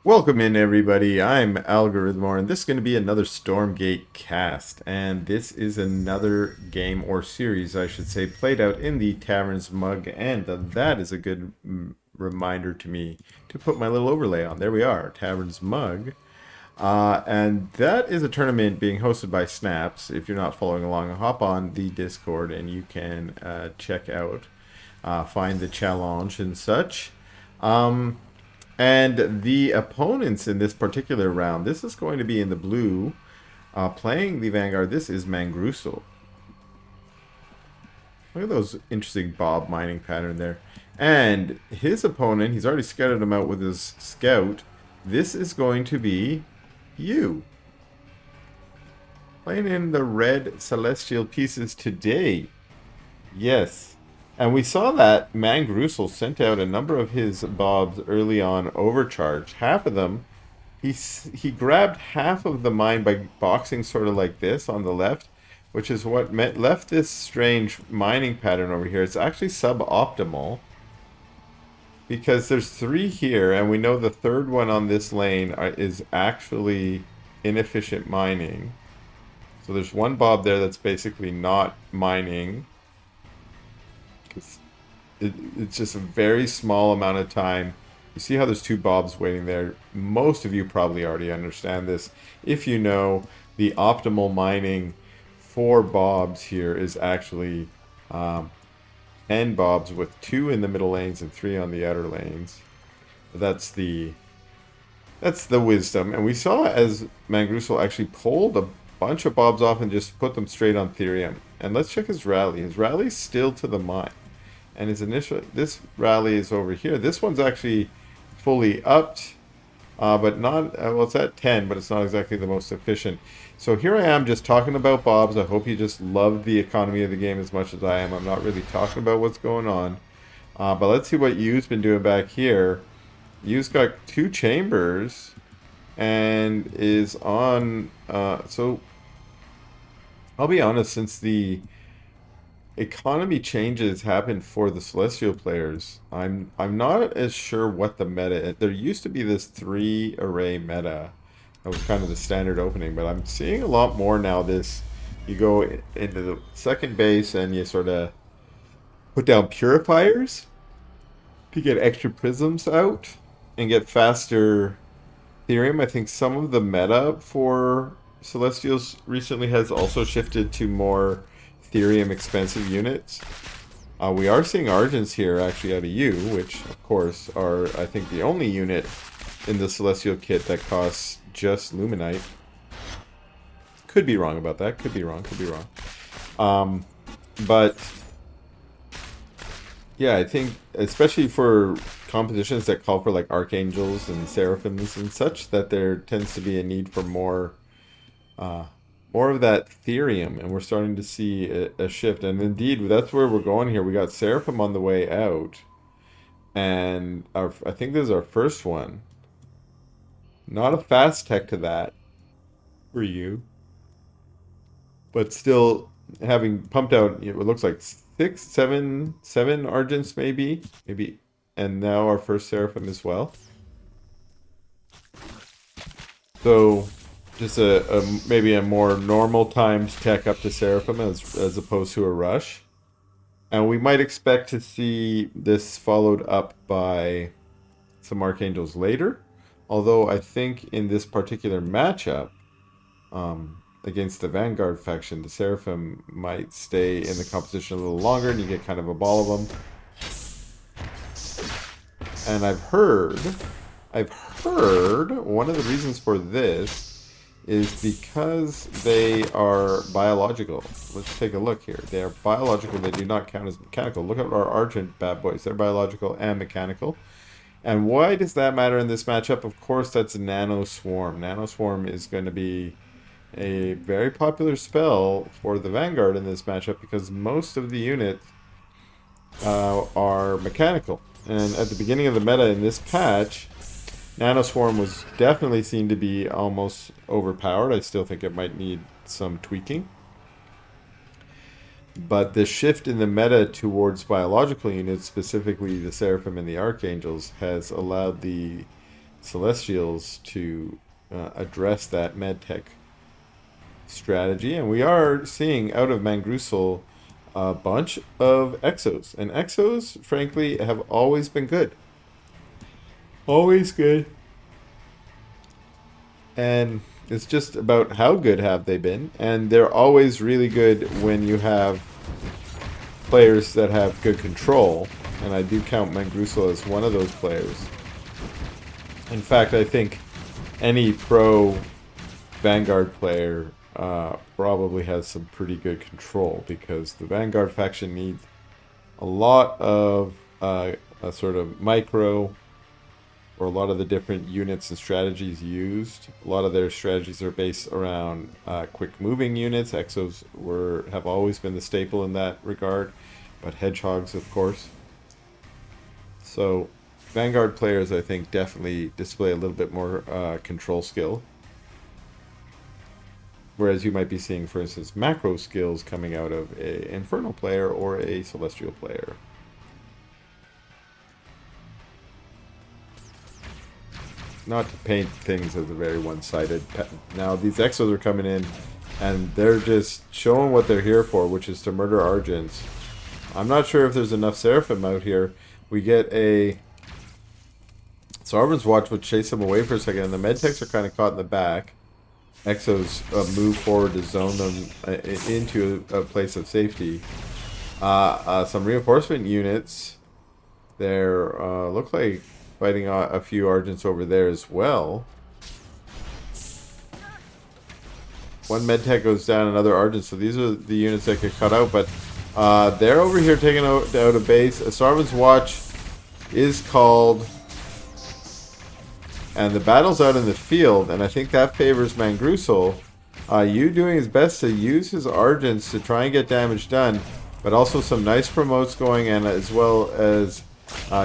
Welcome in, everybody. I'm Algorithmore, and this is going to be another Stormgate cast. And this is another game or series, I should say, played out in the Tavern's mug. And that is a good reminder to me to put my little overlay on. There we are, Tavern's mug. And that is a tournament being hosted by Snaps. If you're not following along, hop on the Discord and you can check out, find the challenge and such. And the opponents in this particular round, this is going to be in the blue, playing the Vanguard. This is mangrusl. Look at those interesting bob mining pattern there. And his opponent, he's already scouted him out with his scout. This is going to be you. Playing in the red celestial pieces today. Yes. And we saw that mangrusl sent out a number of his bobs early on overcharged. Half of them, he grabbed half of the mine by boxing sort of like this on the left, which is what left this strange mining pattern over here. It's actually suboptimal because there's three here, and we know the third one on this lane is actually inefficient mining. So there's one bob there that's basically not mining. It's just a very small amount of time. You see how there's two bobs waiting there. Most of you probably already understand this. If you know, the optimal mining for bobs here is actually 10 bobs with 2 in the middle lanes and 3 on the outer lanes. That's the wisdom. And we saw as mangrusl actually pulled a bunch of bobs off and just put them straight on Therium. And let's check his rally. His rally's still to the mine. And his initial, this rally is over here. This one's actually fully upped, but not, well, it's at 10, but it's not exactly the most efficient. So here I am just talking about bobs. I hope you just love the economy of the game as much as I am. I'm not really talking about what's going on. But let's see what Yu's been doing back here. Yu's got 2 chambers and is on, so I'll be honest, since the economy changes happen for the celestial players, I'm not as sure what the meta is. There used to be this 3 array meta that was kind of the standard opening, but I'm seeing a lot more now. This, you go into the second base and you sort of put down purifiers to get extra prisms out and get faster Therium. I think some of the meta for celestials recently has also shifted to more Therium expensive units. We are seeing Argents here actually out of U, which of course are, I think, the only unit in the Celestial kit that costs just Luminite. Could be wrong about that, could be wrong. But yeah, I think especially for compositions that call for like Archangels and Seraphims and such, that there tends to be a need for more of that Therium, and we're starting to see a shift. And indeed, that's where we're going here. We got Seraphim on the way out, and I think this is our first one. Not a fast tech to that for you, but still having pumped out, it looks like 7 Argents maybe, and now our first Seraphim as well. So just maybe a more normal timed tech up to Seraphim as opposed to a rush. And we might expect to see this followed up by some Archangels later. Although I think in this particular matchup, against the Vanguard faction, the Seraphim might stay in the composition a little longer and you get kind of a ball of them. And I've heard one of the reasons for this is because they are biological. Let's take a look here. They are biological. They do not count as mechanical. Look at our Argent bad boys. They're biological and mechanical. And why does that matter in this matchup? Of course, that's Nano Swarm. Nano Swarm is going to be a very popular spell for the Vanguard in this matchup because most of the units are mechanical. And at the beginning of the meta in this patch, Nano Swarm was definitely seen to be almost overpowered. I still think it might need some tweaking. But the shift in the meta towards biological units, specifically the Seraphim and the Archangels, has allowed the Celestials to address that medtech strategy. And we are seeing out of mangrusl a bunch of exos. And exos, frankly, have always been good. Always good. And it's just about how good have they been. And they're always really good when you have players that have good control. And I do count mangrusl as one of those players. In fact, I think any pro Vanguard player probably has some pretty good control, because the Vanguard faction needs a lot of a sort of micro, or a lot of the different units and strategies used. A lot of their strategies are based around quick moving units. Exos have always been the staple in that regard, but hedgehogs, of course. So Vanguard players, I think, definitely display a little bit more control skill. Whereas you might be seeing, for instance, macro skills coming out of an Infernal player or a Celestial player. Not to paint things as a very one-sided. Now, these Exos are coming in, and they're just showing what they're here for, which is to murder Argents. I'm not sure if there's enough Seraphim out here. We get a Sovereign's Watch, would chase them away for a second, and the Medtechs are kind of caught in the back. Exos move forward to zone them into a place of safety. Some reinforcement units there look like fighting a few Argents over there as well. One Medtech goes down, another Argent, so these are the units that get cut out, but they're over here taking out a base. A Sovereign's Watch is called, and the battle's out in the field, and I think that favors mangrusl. Yu doing his best to use his Argents to try and get damage done, but also some nice promotes going, and as well as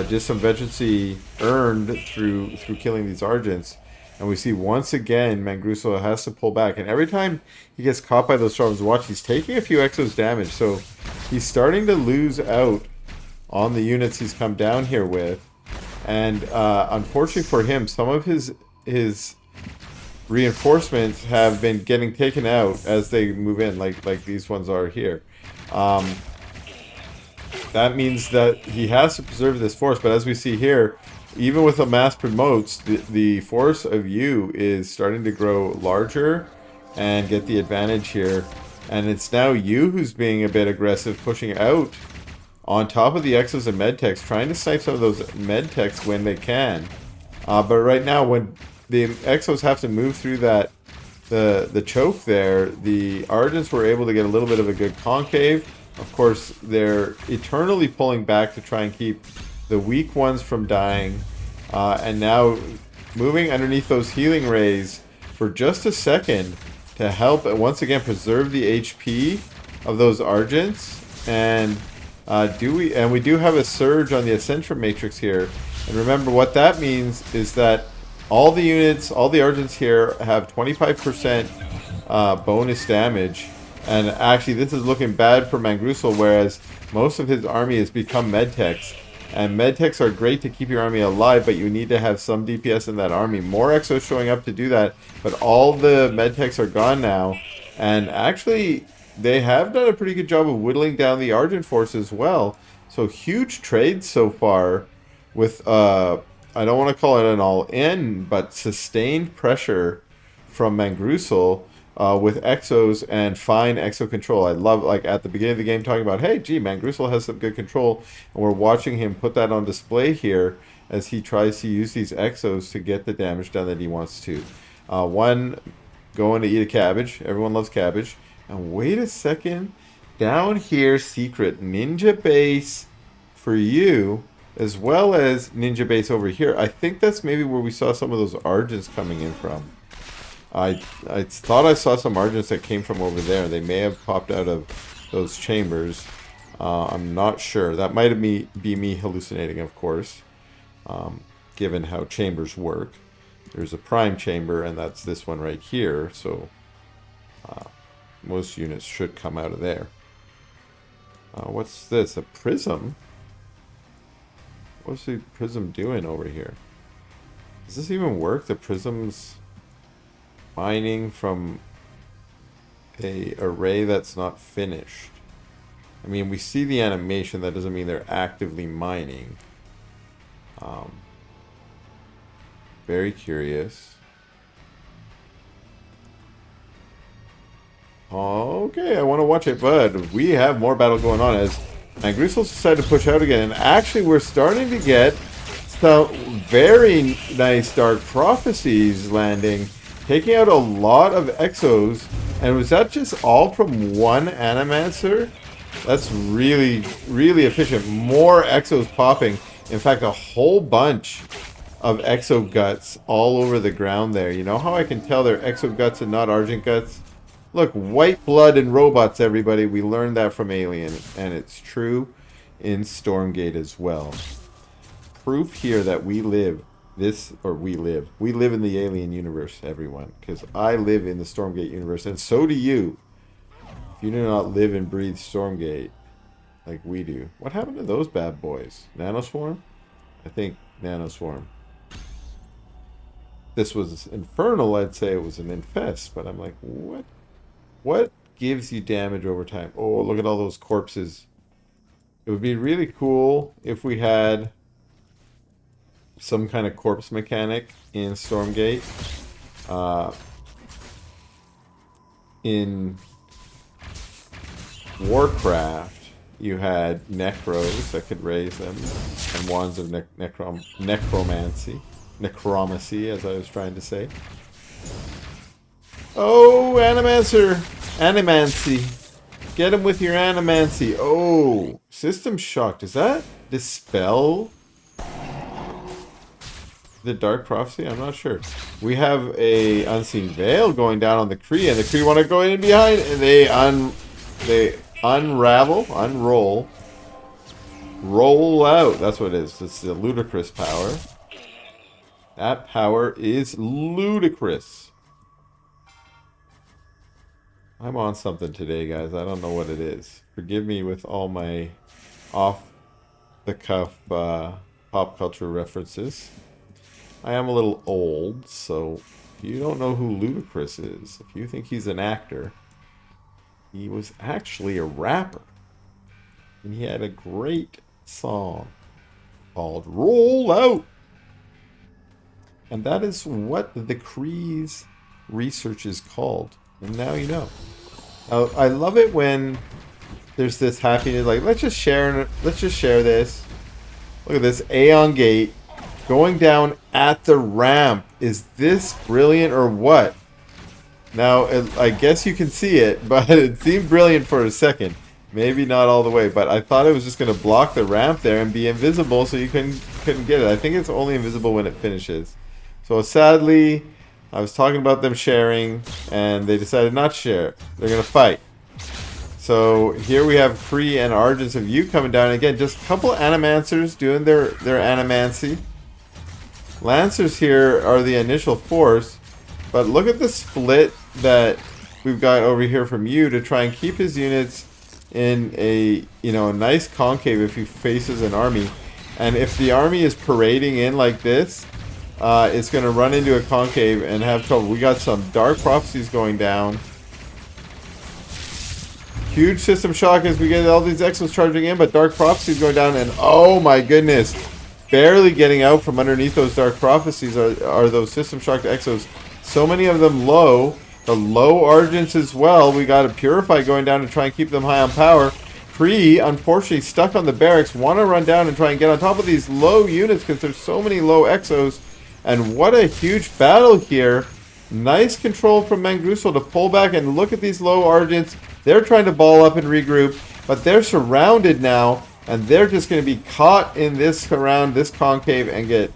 just some veterancy earned through killing these Argents. And we see once again mangrusl has to pull back, and every time he gets caught by those Storm's Watch, he's taking a few Exos damage, so he's starting to lose out on the units he's come down here with. And unfortunately for him, some of his reinforcements have been getting taken out as they move in, like these ones are here. That means that he has to preserve this force, but as we see here, even with the mass promotes, the force of Yu is starting to grow larger and get the advantage here. And it's now Yu who's being a bit aggressive, pushing out on top of the Exos and Medtechs, trying to snipe some of those Medtechs when they can. But right now, when the Exos have to move through the choke there, the Argents were able to get a little bit of a good concave. Of course, they're eternally pulling back to try and keep the weak ones from dying. And now moving underneath those healing rays for just a second to help once again preserve the HP of those Argents. And we do have a surge on the Ascension Matrix here. And remember, what that means is that all the units, all the Argents here have 25% bonus damage. And actually, this is looking bad for mangrusl, whereas most of his army has become Medtechs. And Medtechs are great to keep your army alive, but you need to have some DPS in that army. More Exos showing up to do that, but all the Medtechs are gone now. And actually, they have done a pretty good job of whittling down the Argent force as well. So huge trades so far with, I don't want to call it an all-in, but sustained pressure from mangrusl with Exos and fine Exo control. I love, like, at the beginning of the game talking about, hey, gee, mangrusl has some good control. And we're watching him put that on display here as he tries to use these Exos to get the damage done that he wants to. One going to eat a cabbage. Everyone loves cabbage. And wait a second, down here, secret ninja base for you, as well as ninja base over here. I think that's maybe where we saw some of those Argents coming in from. I thought I saw some Argents that came from over there. They may have popped out of those chambers. I'm not sure. That might be me hallucinating, of course, given how chambers work. There's a prime chamber, and that's this one right here. So most units should come out of there. What's this? A prism? What's the prism doing over here? Does this even work? The prisms mining from a array that's not finished. I mean, we see the animation. That doesn't mean they're actively mining. Very curious. Okay, I want to watch it, but we have more battle going on as mangrusl decided to push out again. And actually, we're starting to get some very nice Dark Prophecies landing, taking out a lot of exos. And was that just all from one Animancer? That's really, really efficient. More exos popping. In fact, a whole bunch of exo guts all over the ground there. You know how I can tell they're exo guts and not Argent guts? Look, white blood and robots, everybody. We learned that from Alien, and it's true in Stormgate as well. Proof here that we live we live in the Alien universe, everyone, because I live in the Stormgate universe, and so do you. If you do not live and breathe Stormgate like we do. What happened to those bad boys? Nanoswarm? I think Nanoswarm. This was Infernal, I'd say it was an Infest, but I'm like, what? What gives you damage over time? Oh, look at all those corpses. It would be really cool if we had some kind of corpse mechanic in Stormgate. In Warcraft, you had Necros that could raise them, and Wands of Necromancy, as I was trying to say. Oh, Animancer! Animancy. Get him with your Animancy. Oh, System Shock. Does that dispel the Dark Prophecy? I'm not sure. We have a Unseen Veil going down on the Kree, and the Kree want to go in behind, and they unroll out. That's what it is. It's the ludicrous power. That power is ludicrous. I'm on something today, guys. I don't know what it is. Forgive me with all my off-the-cuff pop culture references. I am a little old, so if you don't know who Ludacris is, if you think he's an actor, he was actually a rapper. And he had a great song called Roll Out. And that is what the Kree's research is called. And now you know. I love it when there's this happiness, like let's just share this. Look at this Aeon Gate going down at the ramp. Is this brilliant or what? Now I guess you can see it, but it seemed brilliant for a second. Maybe not all the way, but I thought it was just going to block the ramp there and be invisible, so you couldn't get it. I think it's only invisible when it finishes. So sadly, I was talking about them sharing, and they decided not to share. They're going to fight. So here we have Kree and Argents of you coming down. Again, just a couple Animancers doing their Animancy. Lancers here are the initial force, but look at the split that we've got over here from you to try and keep his units in a a nice concave if he faces an army. And if the army is parading in like this, it's going to run into a concave and have trouble. We got some Dark Prophecies going down. Huge System Shock as we get all these Exos charging in, but Dark Prophecies going down, and oh my goodness, barely getting out from underneath those Dark Prophecies are those System Shocked Exos. So many of them low. The low Argents as well. We got a Purify going down to try and keep them high on power. Kree, unfortunately, stuck on the barracks, want to run down and try and get on top of these low units because there's so many low Exos. And what a huge battle here. Nice control from mangrusl to pull back and look at these low Argents. They're trying to ball up and regroup, but they're surrounded now, and they're just going to be caught in this around this concave and get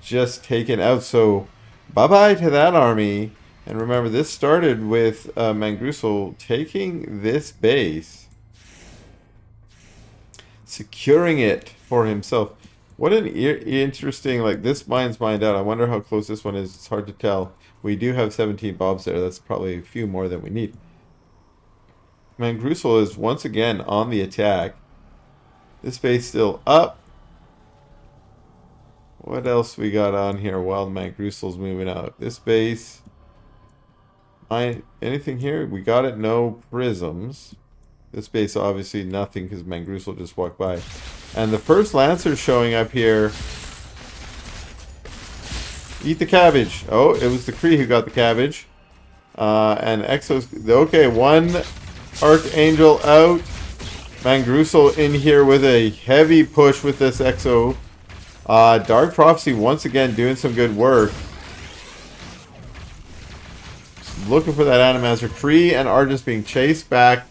just taken out. So bye-bye to that army. And remember, this started with mangrusl taking this base, securing it for himself. What an interesting, like, this mine's mined out. I wonder how close this one is. It's hard to tell. We do have 17 bobs there. That's probably a few more than we need. mangrusl is once again on the attack. This base still up. What else we got on here while Mangrussel's moving out? This base. Anything here? We got it. No prisms. This base obviously nothing because mangrusl just walked by. And the first Lancer's showing up here. Eat the cabbage. Oh, it was the Kree who got the cabbage. And Exos. Okay, one Archangel out. mangrusl in here with a heavy push with this Exo. Dark Prophecy once again doing some good work. Looking for that Animazer. Kree and Argents being chased back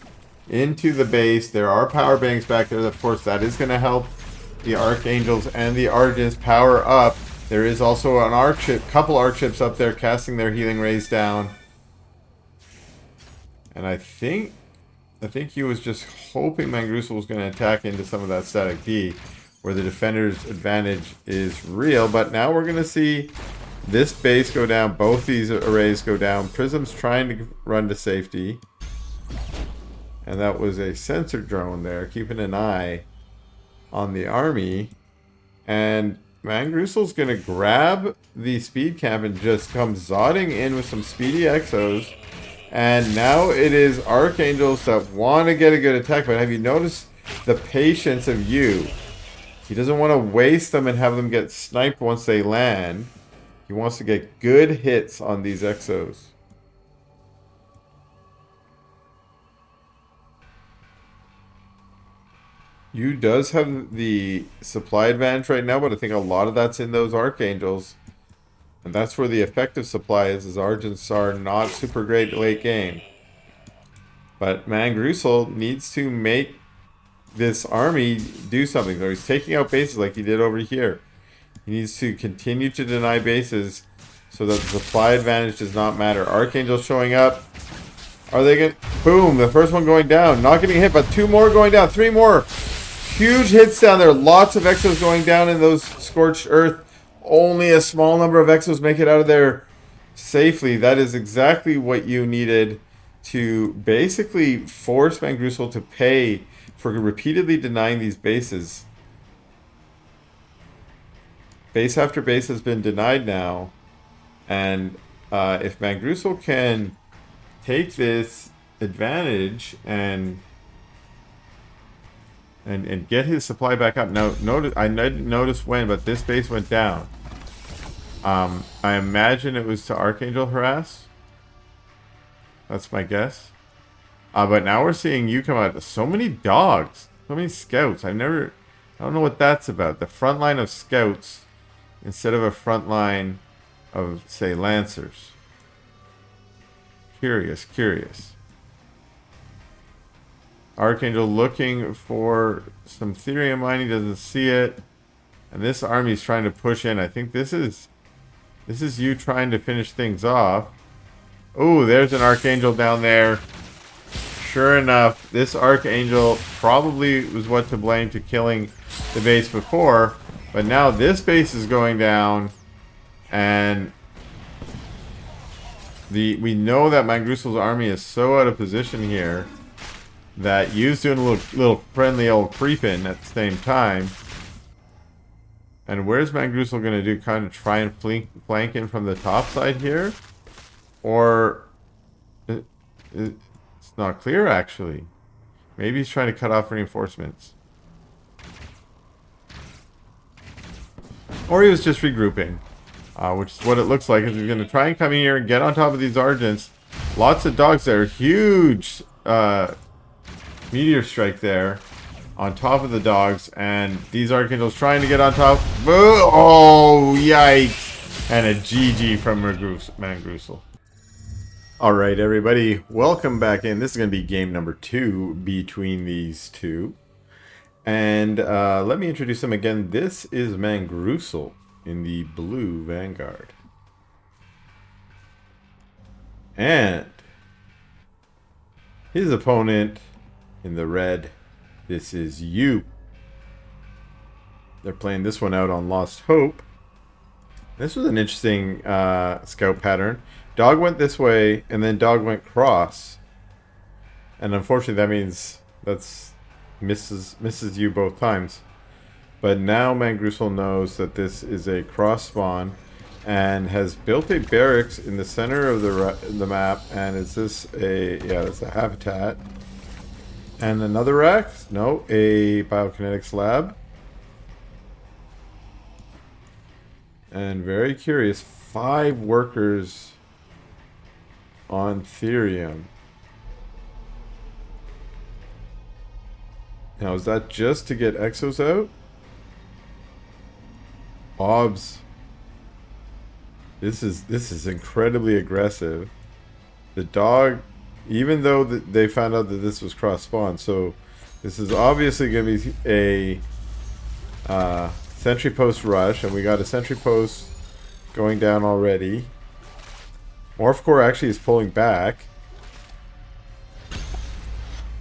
into the base. There are power banks back there. Of course, that is going to help the Archangels and the Argents power up. There is also an arc ship, couple arc ships up there casting their healing rays down. And I think he was just hoping mangrusl was going to attack into some of that static D, where the defender's advantage is real. But now we're going to see this base go down. Both these arrays go down. Prism's trying to run to safety. And that was a sensor drone there, keeping an eye on the army. And mangrusl's going to grab the speed camp and just come zodding in with some speedy Exos. And now it is Archangels that want to get a good attack. But have you noticed the patience of Yu? He doesn't want to waste them and have them get sniped once they land. He wants to get good hits on these Exos. Yu does have the supply advantage right now, but I think a lot of that's in those Archangels. And that's where the effective supply is, as Argents are not super great late game. But mangrusl needs to make this army do something. So he's taking out bases like he did over here. He needs to continue to deny bases so that the supply advantage does not matter. Archangel showing up. Are they going to... Boom! The first one going down. Not getting hit, but two more going down. Three more. Huge hits down there. Lots of Exos going down in those scorched earth. Only a small number of Exos make it out of there safely. That is exactly what you needed to basically force mangrusl to pay for repeatedly denying these bases. Base after base has been denied now. And if mangrusl can take this advantage and get his supply back up. Now, I didn't notice when, but this base went down. I imagine it was to Archangel harass. That's my guess. But now we're seeing you come out. So many dogs. So many scouts. I don't know what that's about. The front line of scouts instead of a front line of, say, lancers. Curious. Archangel looking for some therium mining, doesn't see it. And this army is trying to push in. I think this is you trying to finish things off. Oh, there's an Archangel down there. Sure enough, this Archangel probably was what to blame to killing the base before. But now this base is going down. And we know that mangrusl's army is so out of position here that Yu's doing a little friendly old creeping at the same time. And where's mangrusl going to do? Kind of try and flank in from the top side here? Or... it's not clear, actually. Maybe he's trying to cut off reinforcements. Or he was just regrouping. Which is what it looks like. He's going to try and come in here and get on top of these Argents. Lots of dogs there. Huge... meteor strike there on top of the dogs, and these Archangels trying to get on top. Oh, yikes! And a GG from mangrusl. Alright, everybody, welcome back in. This is going to be game number 2 between these two. And let me introduce them again. This is mangrusl in the blue Vanguard. And his opponent in the red, this is Yu. They're playing this one out on Lost Hope. This was an interesting scout pattern. Dog went this way, and then dog went cross. And unfortunately, that means that's misses Yu both times. But now mangrusl knows that this is a cross spawn and has built a barracks in the center of the map. And is this a... yeah, it's a habitat. And another rack? No, a biokinetics lab. And very curious, 5 workers on Therium. Now, is that just to get exos out? Bobs. This is incredibly aggressive. The dog, even though they found out that this was cross spawn, so this is obviously going to be a sentry post rush, and we got a sentry post going down already. Morph Core actually is pulling back.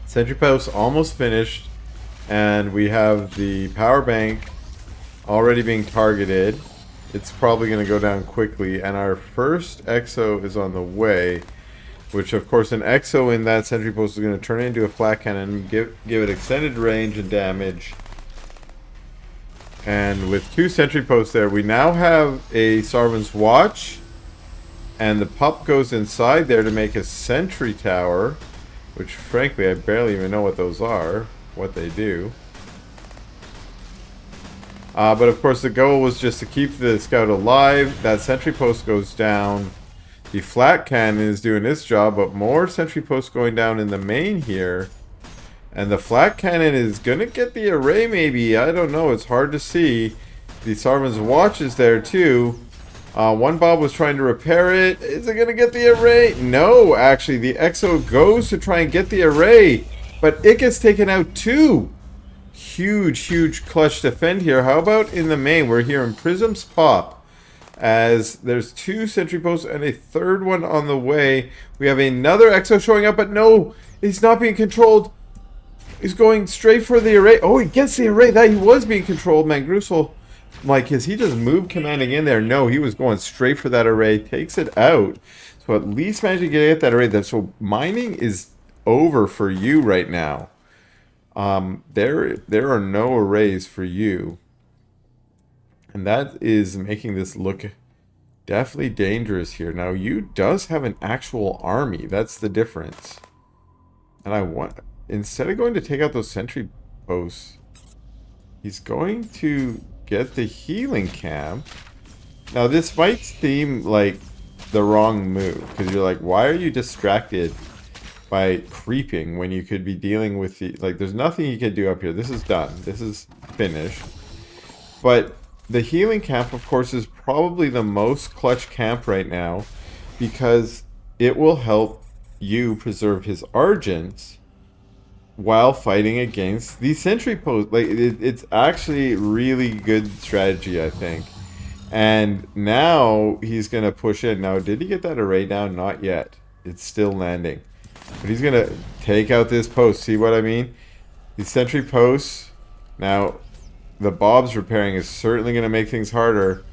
Sentry post almost finished, and we have the power bank already being targeted. It's probably going to go down quickly, and our first exo is on the way, which of course an exo in that sentry post is going to turn it into a flat cannon and give it extended range and damage. And with 2 sentry posts there, we now have a Sarvan's Watch, and the pup goes inside there to make a sentry tower, which frankly I barely even know what those are, what they do. But of course the goal was just to keep the scout alive. That sentry post goes down. The flat cannon is doing its job, but more sentry posts going down in the main here. And the flat cannon is going to get the array maybe. I don't know. It's hard to see. The Sarvan's Watch is there too. One Bob was trying to repair it. Is it going to get the array? No, actually. The Exo goes to try and get the array. But it gets taken out too. Huge clutch defend here. How about in the main? We're hearing Prisms pop as there's 2 sentry posts and a third one on the way. We have another Exo showing up, but no, he's not being controlled. He's going straight for the array. Oh, he gets the array. That he was being controlled. mangrusl, like, is he just move commanding in there? No, he was going straight for that array. Takes it out. So at least managed to get that array. So mining is over for you right now. There are no arrays for you, and that is making this look definitely dangerous here. Now, you does have an actual army. That's the difference. And I want, instead of going to take out those sentry posts, he's going to get the healing camp. Now, this might seem like the wrong move, because you're like, why are you distracted by creeping when you could be dealing with the... like, there's nothing you can do up here. This is done. This is finished. But the healing camp, of course, is probably the most clutch camp right now, because it will help you preserve his Argents while fighting against the sentry post. Like, it's actually really good strategy, I think. And now he's going to push in. Now, did he get that array down? Not yet. It's still landing. But he's going to take out this post. See what I mean? These sentry posts. Now, the Bob's repairing is certainly going to make things harder.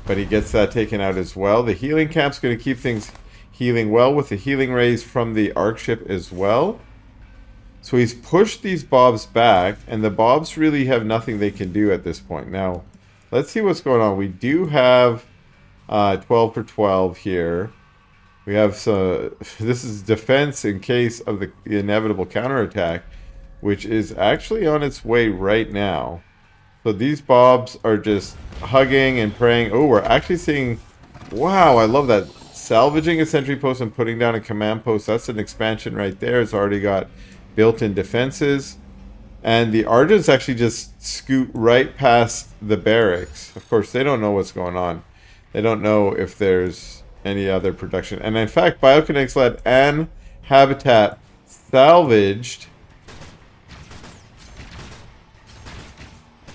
But he gets that taken out as well. The healing camp's going to keep things healing well with the healing rays from the Arc ship as well. So he's pushed these Bobs back. And the Bobs really have nothing they can do at this point. Now, let's see what's going on. We do have 12 for 12 here. We have some... this is defense in case of the inevitable counterattack, which is actually on its way right now. So these Bobs are just hugging and praying. Oh, we're actually seeing... wow, I love that. Salvaging a sentry post and putting down a command post. That's an expansion right there. It's already got built-in defenses. And the Argents actually just scoot right past the barracks. Of course, they don't know what's going on. They don't know if there's any other production. And in fact, Biokinetics led and Habitat salvaged.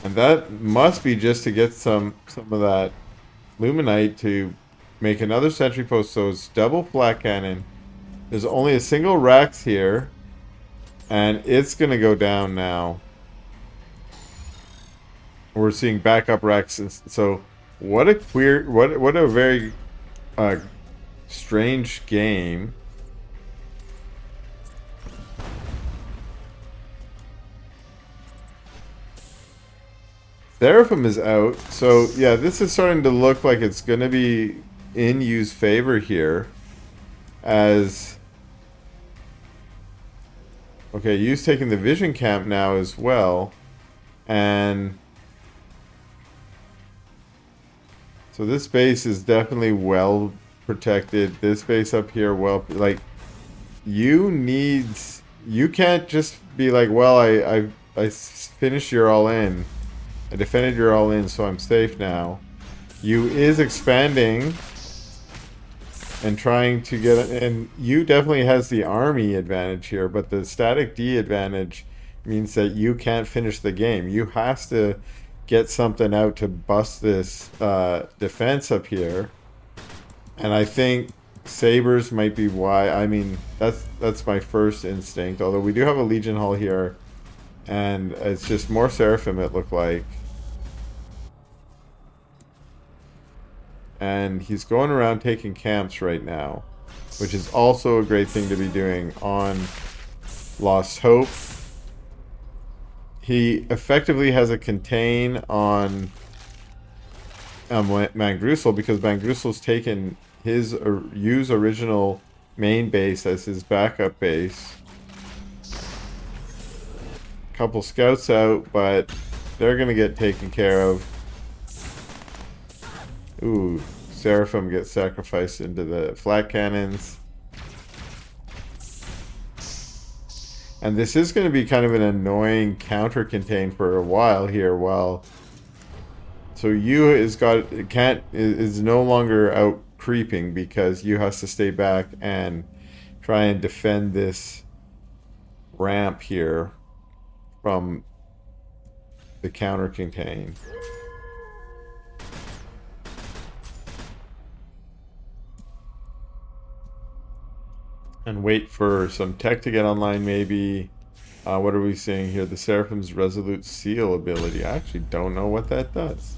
And that must be just to get some of that Luminite to make another sentry post. So it's double flat cannon. There's only a single Rax here. And it's going to go down now. We're seeing backup Raxes. So what a queer, what a very strange game. Seraphim is out. So, yeah, this is starting to look like it's going to be in Yu's favor here. As... Okay, Yu's taking the Vision Camp now as well. And... So this base is definitely well protected. This base up here, well... Like, Yu needs... You can't just be like, well, I finished your all-in. I defended your all-in, so I'm safe now. Yu is expanding and trying to get... And Yu definitely has the army advantage here, but the static D advantage means that Yu can't finish the game. Yu has to get something out to bust this defense up here. And I think Sabers might be why. I mean, that's my first instinct. Although we do have a Legion Hall here, and it's just more Seraphim, it looked like. And he's going around taking camps right now, which is also a great thing to be doing on Lost Hope. He effectively has a contain on mangrusl, because mangrusl's taken his Yu's original main base as his backup base. Couple scouts out, but they're gonna get taken care of. Ooh, Seraphim gets sacrificed into the flat cannons. And this is going to be kind of an annoying counter contain for a while here. So Yu is no longer out creeping, because Yu has to stay back and try and defend this ramp here from the counter contain. And wait for some tech to get online, maybe. What are we seeing here? The Seraphim's Resolute Seal ability. I actually don't know what that does.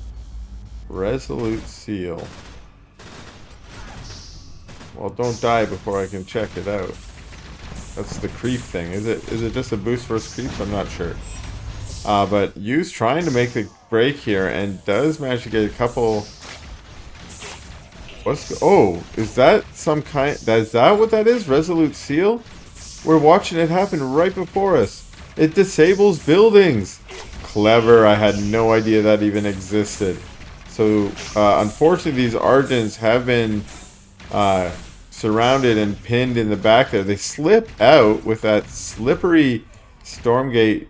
Resolute Seal. Well, don't die before I can check it out. That's the creep thing. Is it just a boost versus creeps? I'm not sure. But Yu's trying to make the break here and does manage to get a couple... Oh, is that some kind... Is that what that is? Resolute Seal? We're watching it happen right before us. It disables buildings. Clever. I had no idea that even existed. So, unfortunately, these Argents have been surrounded and pinned in the back there. They slip out with that slippery Stormgate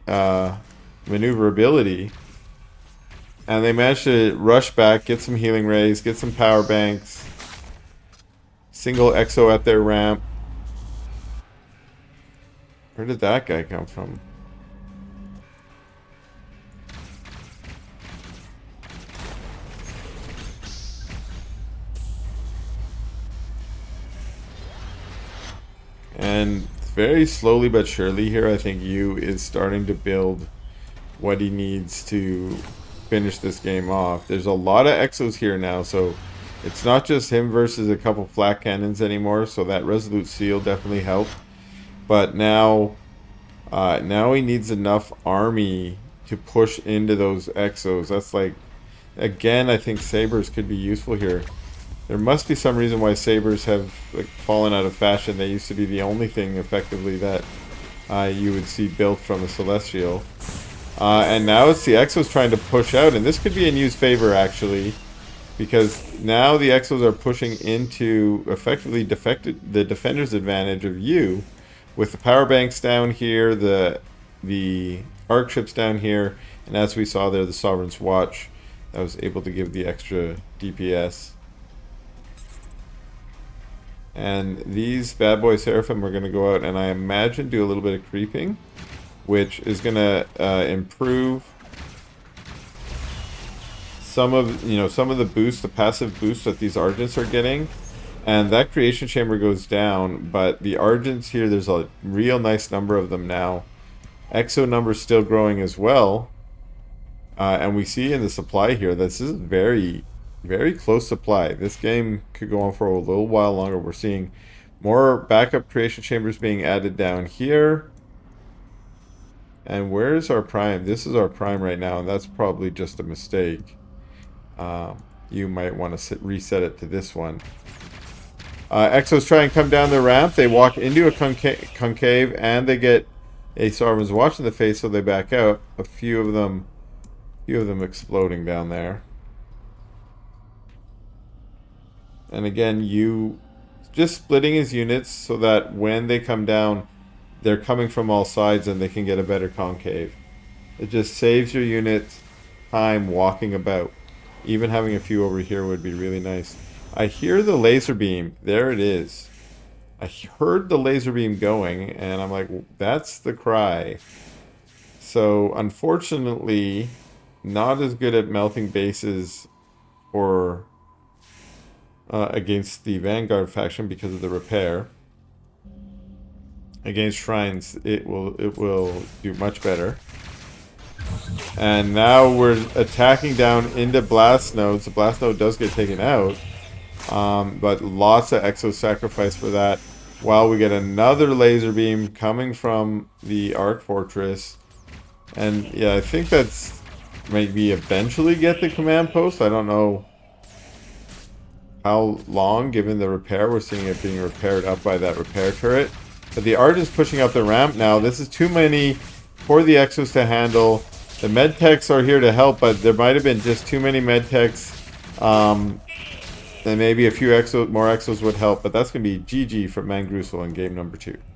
maneuverability. And they managed to rush back, get some healing rays, get some power banks. Single exo at their ramp. Where did that guy come from? And very slowly but surely here, I think Yu is starting to build what he needs to finish this game off. There's a lot of exos here now, so it's not just him versus a couple flat cannons anymore, so that Resolute Seal definitely helped. But now he needs enough army to push into those exos. That's like, again, I think Sabers could be useful here. There must be some reason why Sabers have fallen out of fashion. They used to be the only thing effectively that you would see built from a Celestial. And now it's the Exos trying to push out, and this could be in Yu's favor actually, because now the Exos are pushing into effectively the defender's advantage of Yu, with the power banks down here, the arc ships down here, and as we saw there, the Sovereign's Watch that was able to give the extra DPS. And these bad boy Seraphim are going to go out and I imagine do a little bit of creeping, which is going to improve some of the boosts, the passive boosts that these Argents are getting. And that creation chamber goes down, but the Argents here, there's a real nice number of them now. Exo number's still growing as well. And we see in the supply here, this is very, very close supply. This game could go on for a little while longer. We're seeing more backup creation chambers being added down here. And where's our prime? This is our prime right now, and that's probably just a mistake. You might want to reset it to this one. Exos try and come down the ramp. They walk into a concave, and they get a Sarvin's Watch in the face, so they back out. A few of them exploding down there. And again, you just splitting his units so that when they come down, they're coming from all sides and they can get a better concave. It just saves your units time walking about. Even having a few over here would be really nice. I hear the laser beam. There it is. I heard the laser beam going, and I'm like, that's the cry. So, unfortunately, not as good at melting bases or against the Vanguard faction because of the repair. Against shrines, it will do much better. And now we're attacking down into blast nodes. The blast node does get taken out, but lots of exo sacrifice for that. While we get another laser beam coming from the Arc Fortress, and yeah, I think that's maybe eventually get the command post. I don't know how long, given the repair. We're seeing it being repaired up by that repair turret. But the Art is pushing up the ramp now. This is too many for the Exos to handle. The medtechs are here to help, but there might have been just too many medtechs. And maybe a few more Exos would help, but that's going to be GG for mangrusl in game number 2.